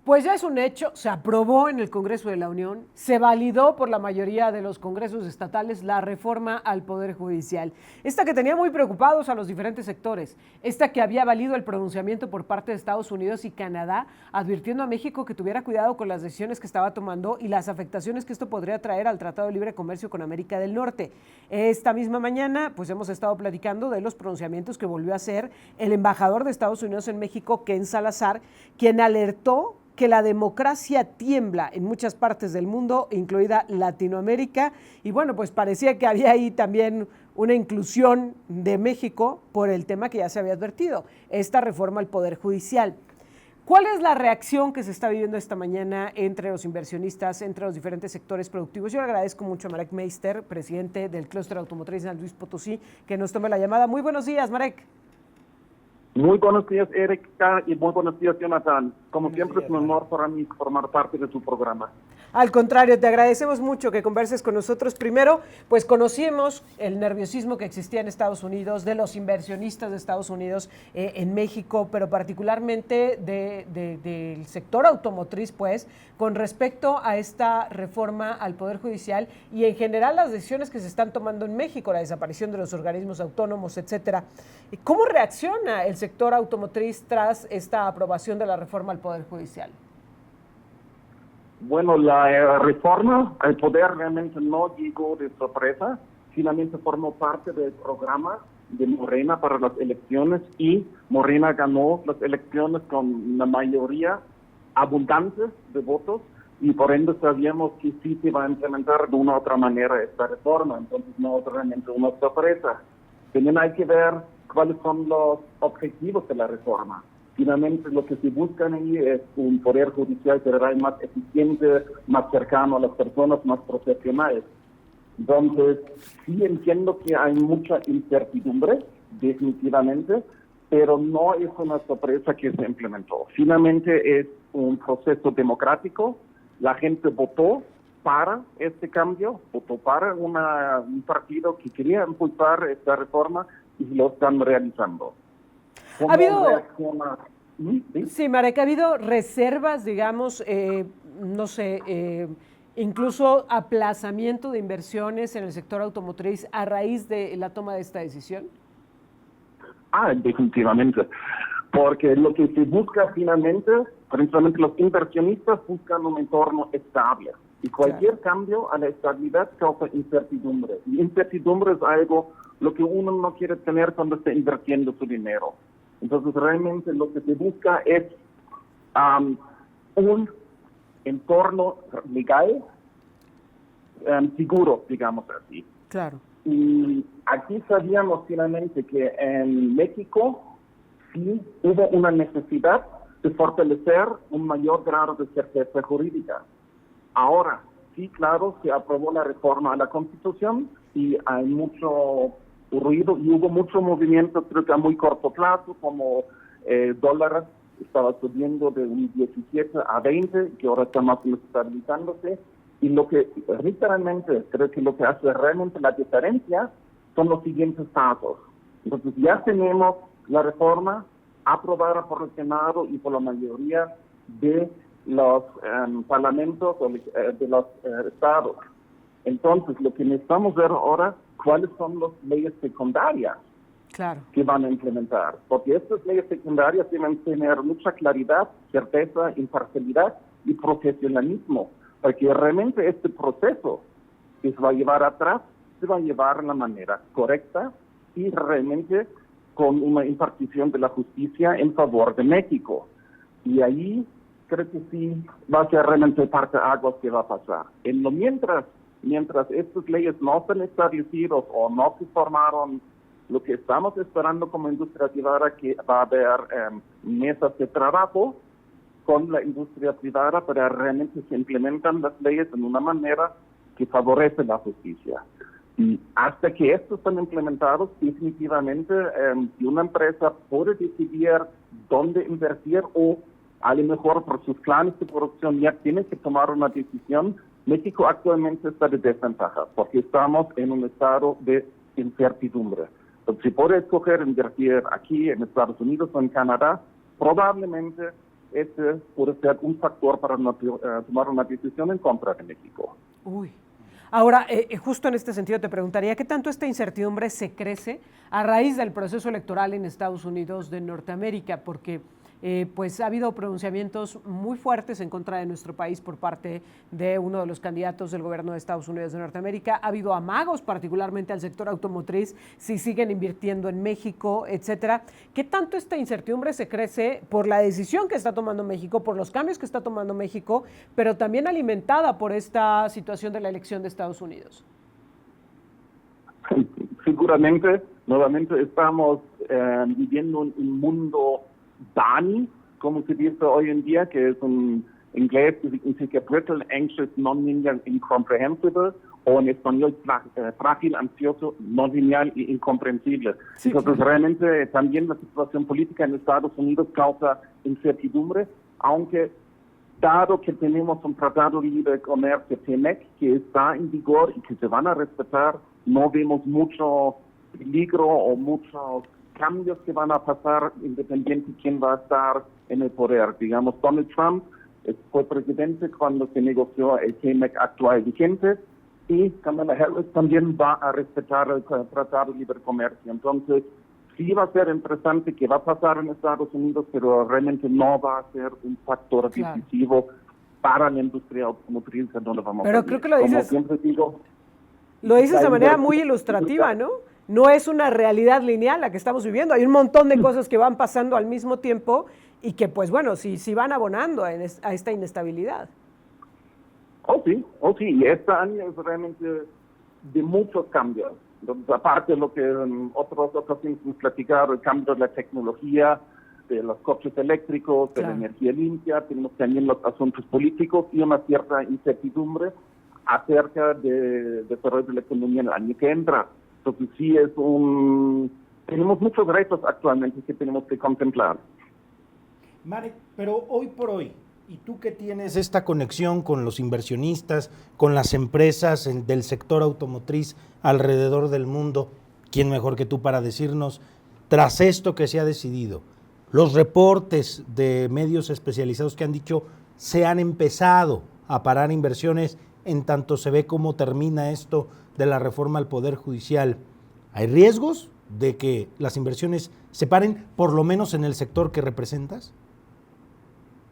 Pues ya es un hecho, se aprobó en el Congreso de la Unión, se validó por la mayoría de los congresos estatales la reforma al Poder Judicial. Esta que tenía muy preocupados a los diferentes sectores, esta que había valido el pronunciamiento por parte de Estados Unidos y Canadá, advirtiendo a México que tuviera cuidado con las decisiones que estaba tomando y las afectaciones que esto podría traer al Tratado de Libre Comercio con América del Norte. Esta misma mañana, pues hemos estado platicando de los pronunciamientos que volvió a hacer el embajador de Estados Unidos en México, Ken Salazar, quien alertó que la democracia tiembla en muchas partes del mundo, incluida Latinoamérica, y bueno, pues parecía que había ahí también una inclusión de México por el tema que ya se había advertido, esta reforma al Poder Judicial. ¿Cuál es la reacción que se está viviendo esta mañana entre los inversionistas, entre los diferentes sectores productivos? Yo le agradezco mucho a Marek Meister, presidente del Clúster Automotriz de San Luis Potosí, que nos tome la llamada. Muy buenos días, Marek. Muy buenos días, Erika, y muy buenos días, Jonathan. Como siempre, es un honor para mí formar parte de tu programa. Al contrario, te agradecemos mucho que converses con nosotros. Primero, pues conocimos el nerviosismo que existía en Estados Unidos, de los inversionistas de Estados Unidos en México, pero particularmente del sector automotriz, pues, con respecto a esta reforma al Poder Judicial y en general las decisiones que se están tomando en México, la desaparición de los organismos autónomos, etcétera. ¿Cómo reacciona el sector automotriz tras esta aprobación de la reforma al Poder Judicial? Bueno, la reforma al poder realmente no llegó de sorpresa, finalmente formó parte del programa de Morena para las elecciones y Morena ganó las elecciones con una mayoría abundante de votos y por ende sabíamos que sí se iba a implementar de una u otra manera esta reforma, entonces no es realmente una sorpresa. También hay que ver cuáles son los objetivos de la reforma. Finalmente, lo que se busca ahí es un poder judicial federal más eficiente, más cercano a las personas, más profesional. Entonces, sí entiendo que hay mucha incertidumbre, definitivamente, pero no es una sorpresa que se implementó. Finalmente, es un proceso democrático. La gente votó para este cambio, votó para un partido que quería impulsar esta reforma y lo están realizando. ¿Ha habido, sí, Marek, ha habido reservas, digamos, no sé, incluso aplazamiento de inversiones en el sector automotriz a raíz de la toma de esta decisión? Definitivamente, porque lo que se busca finalmente, principalmente los inversionistas buscan un entorno estable y cualquier cambio a la estabilidad causa incertidumbre. Y incertidumbre es algo lo que uno no quiere tener cuando está invirtiendo su dinero. Entonces, realmente lo que se busca es un entorno legal seguro, digamos así. Claro. Y aquí sabíamos finalmente que en México sí hubo una necesidad de fortalecer un mayor grado de certeza jurídica. Ahora, sí, claro, se aprobó la reforma a la Constitución y hay mucho ruido y hubo mucho movimiento, creo que a muy corto plazo, como dólar estaba subiendo de un 17 a 20, que ahora está más o menos estabilizándose. Y lo que literalmente creo que lo que hace realmente la diferencia son los siguientes pasos. Entonces ya tenemos la reforma aprobada por el Senado y por la mayoría de los parlamentos o de los estados. Entonces lo que necesitamos ver ahora, cuáles son las leyes secundarias que van a implementar. Porque estas leyes secundarias deben tener mucha claridad, certeza, imparcialidad y profesionalismo. Porque realmente este proceso que se va a llevar atrás, se va a llevar de la manera correcta y realmente con una impartición de la justicia en favor de México. Y ahí creo que sí va a ser realmente parte de aguas que va a pasar. En lo mientras estas leyes no están establecidas o no se formaron, lo que estamos esperando como industria privada que va a haber mesas de trabajo con la industria privada para realmente se implementan las leyes de una manera que favorece la justicia. Y hasta que estos están implementados, definitivamente, si una empresa puede decidir dónde invertir o a lo mejor por sus planes de producción ya tiene que tomar una decisión, México actualmente está de desventaja porque estamos en un estado de incertidumbre. Entonces, si puede escoger invertir aquí en Estados Unidos o en Canadá, probablemente este puede ser un factor para tomar una decisión en contra de México. Uy. Ahora, justo en este sentido te preguntaría, ¿qué tanto esta incertidumbre se crece a raíz del proceso electoral en Estados Unidos de Norteamérica? Porque pues ha habido pronunciamientos muy fuertes en contra de nuestro país por parte de uno de los candidatos del gobierno de Estados Unidos de Norteamérica. Ha habido amagos, particularmente al sector automotriz, si siguen invirtiendo en México, etcétera. ¿Qué tanto esta incertidumbre se crece por la decisión que está tomando México, por los cambios que está tomando México, pero también alimentada por esta situación de la elección de Estados Unidos? Seguramente, nuevamente estamos viviendo en un mundo DANI, como se dice hoy en día, que es un inglés que significa brittle, anxious, non-linear, incomprehensible, o en español frágil, ansioso, non-lineal e incomprensible. Sí, entonces, realmente también la situación política en Estados Unidos causa incertidumbre, aunque dado que tenemos un tratado de libre comercio, TMEC, que está en vigor y que se van a respetar, no vemos mucho peligro o muchos cambios que van a pasar independiente de quién va a estar en el poder. Digamos, Donald Trump fue presidente cuando se negoció el TMEC actual vigente y Kamala Harris también va a respetar el Tratado de Libre Comercio. Entonces, sí va a ser interesante qué va a pasar en Estados Unidos, pero realmente no va a ser un factor decisivo para la industria automotriz. Donde vamos pero a creo que lo dices, como siempre digo, lo dices de manera muy ilustrativa, ¿no? No es una realidad lineal la que estamos viviendo. Hay un montón de cosas que van pasando al mismo tiempo y que, pues bueno, sí van abonando a esta inestabilidad. Oh sí. Y este año es realmente de muchos cambios. Entonces, aparte de lo que otros hemos platicado, el cambio de la tecnología, de los coches eléctricos, de la energía limpia, tenemos también los asuntos políticos y una cierta incertidumbre acerca del desarrollo de la economía en el año que entra. Entonces sí tenemos muchos retos actualmente que tenemos que contemplar. Marek, pero hoy por hoy, y tú que tienes esta conexión con los inversionistas, con las empresas del sector automotriz alrededor del mundo, ¿quién mejor que tú para decirnos, tras esto que se ha decidido, los reportes de medios especializados que han dicho se han empezado a parar inversiones en tanto se ve cómo termina esto de la reforma al Poder Judicial? ¿Hay riesgos de que las inversiones se paren, por lo menos en el sector que representas?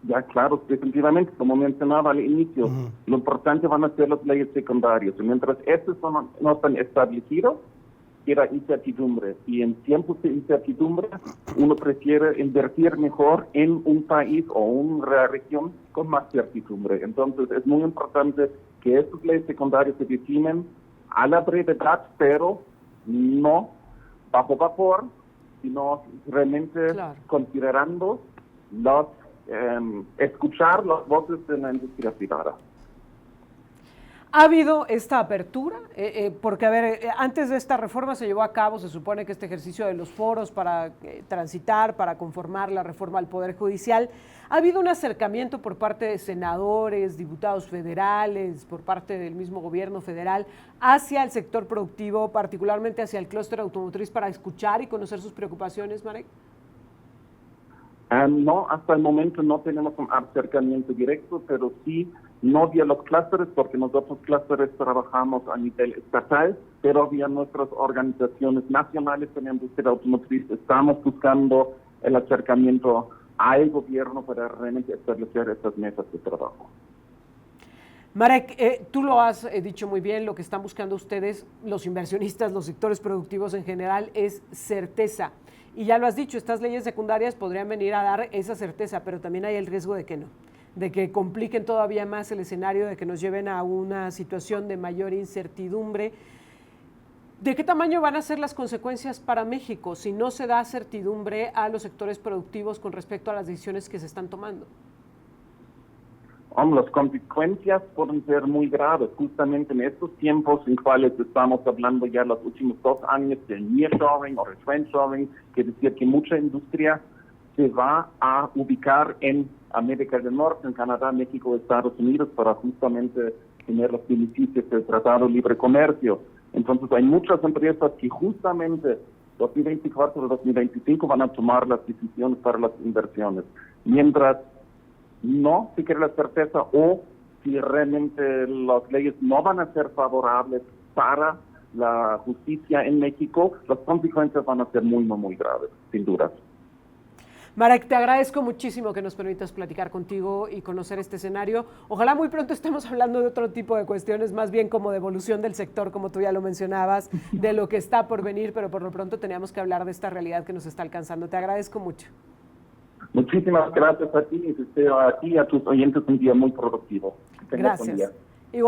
Ya, claro, definitivamente, como mencionaba al inicio, lo importante van a ser las leyes secundarias. Y mientras estos no están establecidos, queda incertidumbre. Y en tiempos de incertidumbre, uno prefiere invertir mejor en un país o una región con más certidumbre. Entonces, es muy importante que estas leyes secundarias se definen a la brevedad, pero no bajo vapor, sino realmente considerando escuchar las voces de la industria privada. ¿Ha habido esta apertura? Porque, a ver, antes de esta reforma se llevó a cabo, se supone que este ejercicio de los foros para transitar, para conformar la reforma al Poder Judicial. ¿Ha habido un acercamiento por parte de senadores, diputados federales, por parte del mismo gobierno federal hacia el sector productivo, particularmente hacia el clúster automotriz, para escuchar y conocer sus preocupaciones, Marek? No, hasta el momento no tenemos un acercamiento directo, pero sí no vía los clústeres, porque nosotros clústeres trabajamos a nivel estatal, pero vía nuestras organizaciones nacionales de la industria automotriz estamos buscando el acercamiento al gobierno para realmente establecer estas mesas de trabajo. Marek, tú lo has dicho muy bien, lo que están buscando ustedes, los inversionistas, los sectores productivos en general, es certeza. Y ya lo has dicho, estas leyes secundarias podrían venir a dar esa certeza, pero también hay el riesgo de que no, de que compliquen todavía más el escenario, de que nos lleven a una situación de mayor incertidumbre. ¿De qué tamaño van a ser las consecuencias para México si no se da certidumbre a los sectores productivos con respecto a las decisiones que se están tomando? Las consecuencias pueden ser muy graves, justamente en estos tiempos en cuales estamos hablando ya los últimos 2 años del nearshoring o friendshoring, que decir que mucha industria se va a ubicar en América del Norte, en Canadá, México, Estados Unidos, para justamente tener los beneficios del Tratado de Libre Comercio. Entonces hay muchas empresas que justamente 2024 o 2025 van a tomar las decisiones para las inversiones. Mientras no, si quiere la certeza, o si realmente las leyes no van a ser favorables para la justicia en México, las consecuencias van a ser muy, muy, muy graves, sin duda. Marek, te agradezco muchísimo que nos permitas platicar contigo y conocer este escenario. Ojalá muy pronto estemos hablando de otro tipo de cuestiones, más bien como de evolución del sector, como tú ya lo mencionabas, de lo que está por venir, pero por lo pronto teníamos que hablar de esta realidad que nos está alcanzando. Te agradezco mucho. Muchísimas gracias a ti y deseo a ti y a tus oyentes un día muy productivo. Gracias.